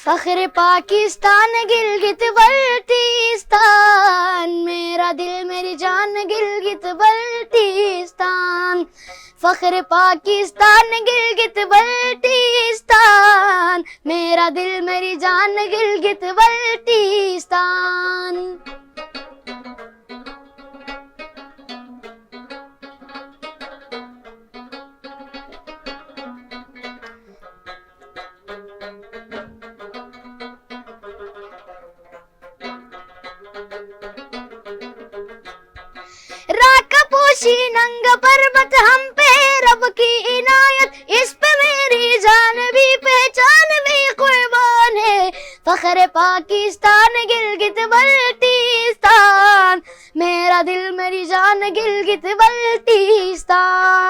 फख्र पाकिस्तान गिलगित बल्टिस्तान, मेरा दिल मेरी जान गिलगित बल्टिस्तान। फख्र पाकिस्तान गिलगित बल्टिस्तान, मेरा दिल मेरी जान गिलगित बल्टिस्तान। राकापोशी नंग पर्वत हम पे रब की इनायत, इस पे मेरी जान भी पहचान भी कुर्बान है। फख्र पाकिस्तान गिलगित बल्टिस्तान, मेरा दिल मेरी जान गिलगित बल्टिस्तान।